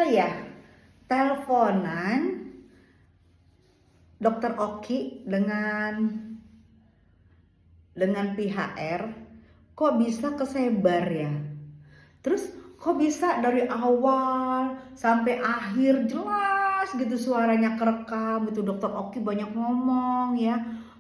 kali ya teleponan Dokter Oki dengan pihak R kok bisa kesebar ya. Terus kok bisa dari awal sampai akhir jelas gitu suaranya kerekam gitu. Dokter Oki banyak ngomong ya.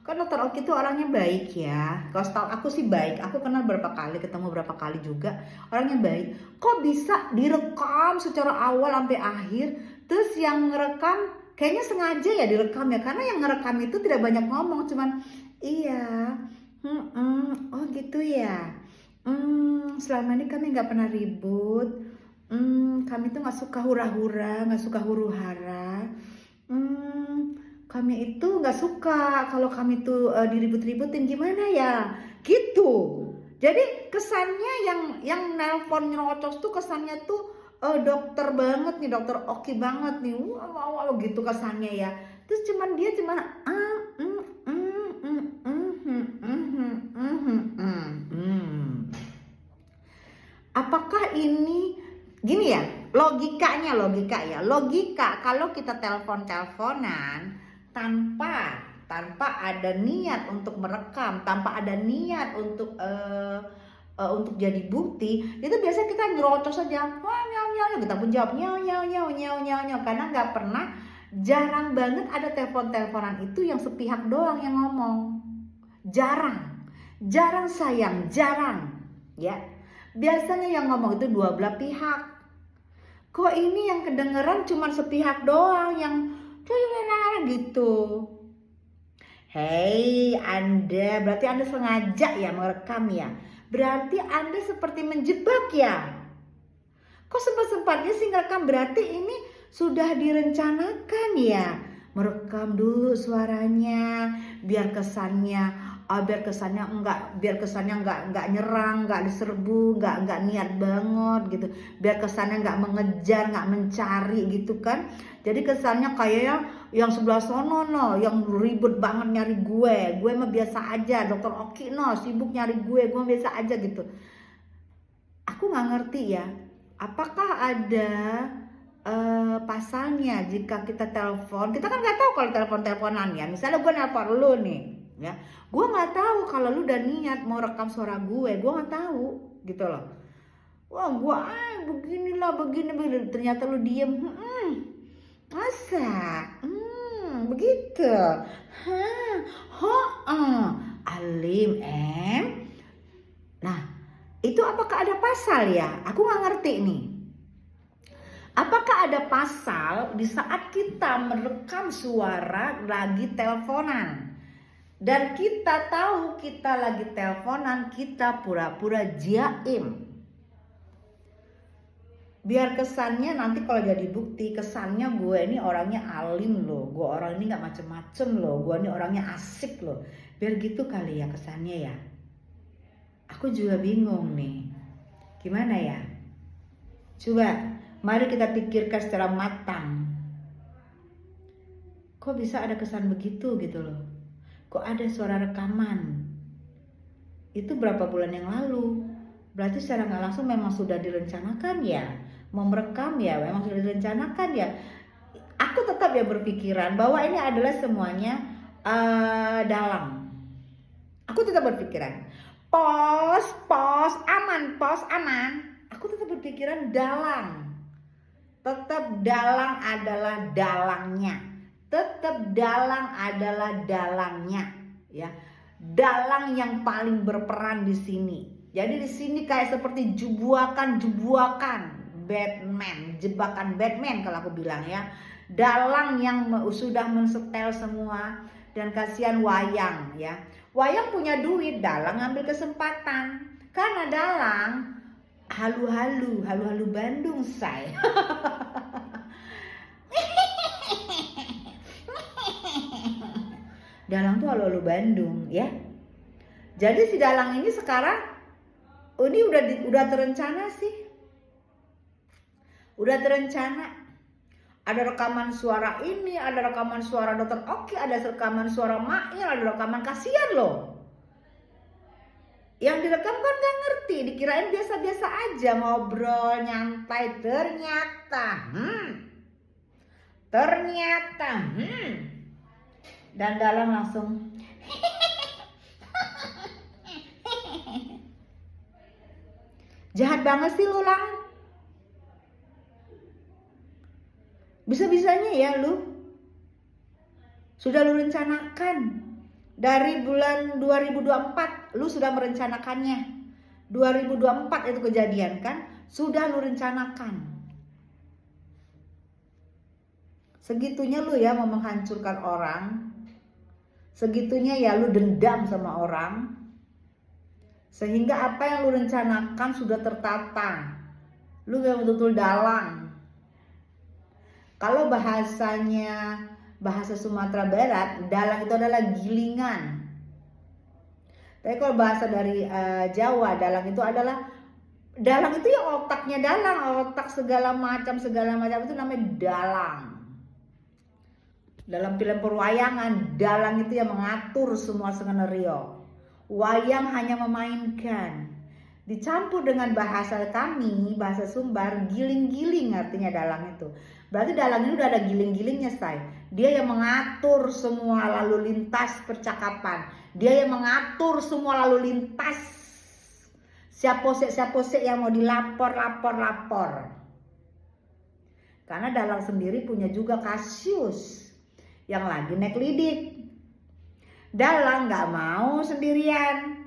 Kan Dokter Oki itu orangnya baik ya. Kalau setahu aku sih baik. Aku kenal berapa kali, ketemu berapa kali juga. Orangnya baik. Kok bisa direkam secara awal sampai akhir. Terus yang ngerekam kayaknya sengaja ya direkam ya. Karena yang ngerekam itu tidak banyak ngomong. Cuman iya. Oh gitu ya. Selama ini kami nggak pernah ribut. Kami tuh nggak suka hura-hura, nggak suka huru-hara. Kami itu nggak suka kalau kami tuh diribut-ributin gimana ya, gitu. Jadi kesannya yang nelpon nyerocos tuh kesannya tuh dokter banget nih, dokter Oki banget nih, wow, gitu kesannya ya. Terus dia cuman apakah ini gini ya, logika kalau kita teleponan tanpa ada niat untuk merekam, tanpa ada niat untuk jadi bukti, itu biasanya kita nyerocos saja, wah nyau, kita pun jawab nyau, karena nggak pernah, jarang banget ada teleponan itu yang sepihak doang yang ngomong, jarang sayang, jarang ya. Biasanya yang ngomong itu dua belah pihak. Kok ini yang kedengeran cuma sepihak doang yang gitu. Hei Anda, berarti Anda sengaja ya merekam ya. Berarti Anda seperti menjebak ya. Kok sempat-sempatnya sih ngerekam, berarti ini sudah direncanakan ya. Merekam dulu suaranya biar kesannya nggak nyerang, nggak diserbu, nggak niat banget gitu, biar kesannya nggak mengejar, nggak mencari gitu kan. Jadi kesannya kayak yang sebelah sono yang ribut banget nyari gue mah biasa aja, Dokter Oki sibuk nyari gue mah biasa aja gitu. Aku nggak ngerti ya, apakah ada pasalnya jika kita telepon. Kita kan nggak tahu kalau teleponan ya, misalnya gue nelpon lu nih ya, gue nggak tahu kalau lu udah niat mau rekam suara gue nggak tahu gitu loh. Wah gue begini, ternyata lu diem, masa begitu, alim nah itu apakah ada pasal ya, aku nggak ngerti nih. Apakah ada pasal di saat kita merekam suara lagi teleponan dan kita tahu kita lagi teleponan, kita pura-pura jaim. Biar kesannya nanti kalau jadi bukti, kesannya gue ini orangnya alim loh, gue orang ini gak macem-macem loh, gue ini orangnya asik loh. Biar gitu kali ya kesannya ya. Aku juga bingung nih, gimana ya? Coba mari kita pikirkan secara matang. Kok bisa ada kesan begitu gitu loh? Kok ada suara rekaman? Itu berapa bulan yang lalu? Berarti secara nggak langsung memang sudah direncanakan ya, mau merekam ya, memang sudah direncanakan ya. Aku tetap ya berpikiran bahwa ini adalah semuanya dalang. Aku tetap berpikiran pos aman. Aku tetap berpikiran dalang. Tetap dalang adalah dalangnya. Ya. Dalang yang paling berperan di sini. Jadi di sini kayak seperti jebakan Batman, jebakan Batman kalau aku bilang ya. Dalang yang sudah mensetel semua, dan kasihan Wayang ya. Wayang punya duit, dalang ngambil kesempatan. Karena dalang halu-halu Bandung say. Dalang tuh halu-halu Bandung ya. Jadi si dalang ini sekarang ini udah terencana sih. Udah terencana. Ada rekaman suara ini, ada rekaman suara Dokter Oki, ada rekaman suara Mail, ada rekaman, kasihan loh. Yang direkam kan gak ngerti, dikirain biasa-biasa aja ngobrol nyantai, ternyata dan dalam langsung jahat banget sih lu, Lang. Bisa-bisanya ya lu sudah lu rencanakan dari bulan 2024, lu sudah merencanakannya. 2024 itu kejadian kan, sudah lu rencanakan. Segitunya lu ya mau menghancurkan orang, segitunya ya lu dendam sama orang, sehingga apa yang lu rencanakan sudah tertata. Lu memang betul-betul dalang. Kalau bahasa Sumatera Barat, dalang itu adalah gilingan. Tapi kalau bahasa dari Jawa, dalang itu ya otaknya dalang, otak segala macam itu namanya dalang. Dalam film perwayangan, dalang itu yang mengatur semua skenario. Wayang hanya memainkan. Dicampur dengan bahasa kami, bahasa Sumbar, giling-giling artinya dalang itu. Berarti dalang ini udah ada giling-gilingnya, say. Dia yang mengatur semua lalu lintas percakapan. Dia yang mengatur semua lalu lintas. Siapa yang mau lapor. Karena dalang sendiri punya juga kasus yang lagi naik lidik. Dalang gak mau sendirian.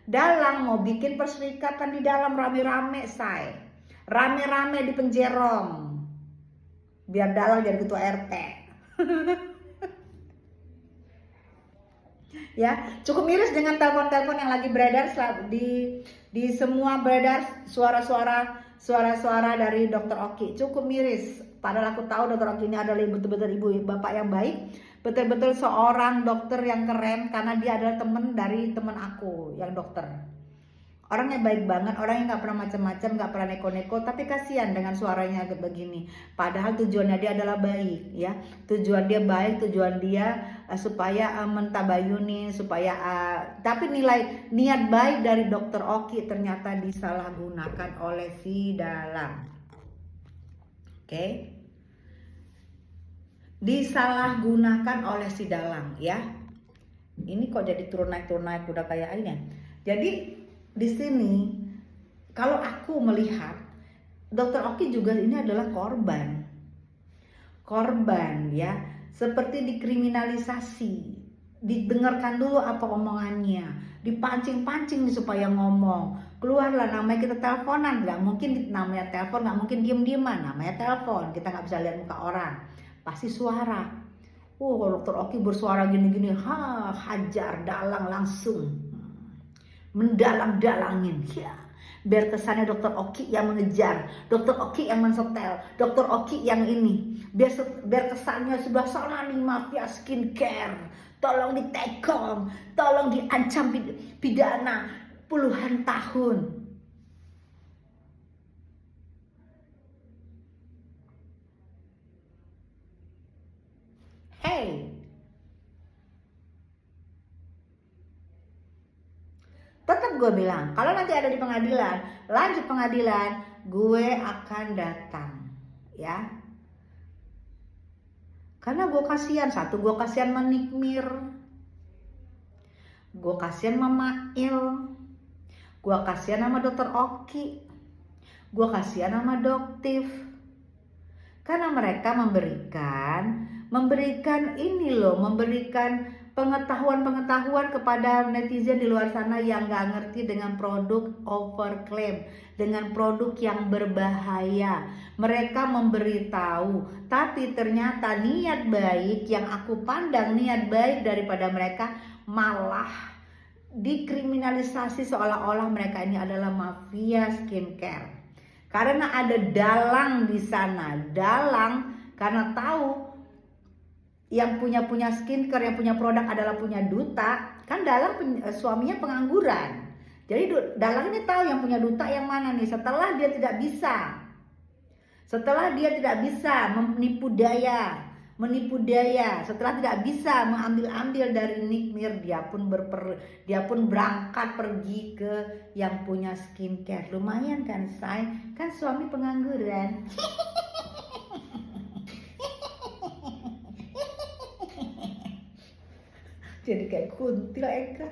Dalang mau bikin perserikatan di dalam rame-rame, say. Rame-rame di penjerong. Biar dalang jadi ketua RT. Ya, cukup miris dengan telepon-telepon yang lagi beredar di semua beredar suara-suara dari Dr. Oki. Cukup miris. Padahal aku tahu Dr. Oki ini adalah betul-betul ibu bapak yang baik, betul-betul seorang dokter yang keren karena dia adalah dari teman aku yang dokter. Orangnya baik banget, orangnya nggak pernah macam-macam, nggak pernah neko-neko, tapi kasihan dengan suaranya begini. Padahal tujuannya dia adalah baik, ya. Tujuan dia baik, tujuan dia supaya mentabayuni, tapi niat baik dari Dr. Oki ternyata disalahgunakan oleh si dalang. Oke. Disalahgunakan oleh si dalang, ya. Ini kok jadi turun naik udah kayak ini. Jadi di sini kalau aku melihat Dr. Oki juga ini adalah korban ya, seperti dikriminalisasi, didengarkan dulu apa omongannya, dipancing supaya ngomong, keluarlah namanya kita teleponan, nggak mungkin namanya telepon, nggak mungkin diem-dieman, namanya telepon, kita nggak bisa lihat muka orang, pasti suara. Kalau Dr. Oki bersuara gini-gini, hajar dalang langsung. Mendalang-dalangin ya, biar kesannya Dr. Oki yang mengejar, Dr. Oki yang mensetel, Dr. Oki yang ini, biar kesannya sebelah sana nih mafia skincare, tolong ditekom, tolong diancam pidana puluhan tahun. Hey, tetap gue bilang, kalau nanti ada di pengadilan, lanjut pengadilan, gue akan datang, ya. Karena gue kasihan, gue kasihan Manikmir, gue kasihan Mama Il, gue kasihan sama Dr. Oki, gue kasihan sama Doktif. Karena mereka memberikan ini loh, memberikan pengetahuan kepada netizen di luar sana yang gak ngerti dengan produk overclaim, dengan produk yang berbahaya. Mereka memberitahu, tapi ternyata niat baik yang aku pandang niat baik daripada mereka malah dikriminalisasi seolah-olah mereka ini adalah mafia skincare. Karena ada dalang di sana, dalang karena tahu yang punya skincare, yang punya produk adalah punya duta, kan dalang suaminya pengangguran. Jadi dalang ini tahu yang punya duta yang mana nih. Setelah dia tidak bisa menipu daya menipu daya. Setelah tidak bisa mengambil-ambil dari Nick Mir, dia pun berangkat pergi ke yang punya skincare. Lumayan kan, say? Kan suami pengangguran. Jadi kayak kuntil Eka.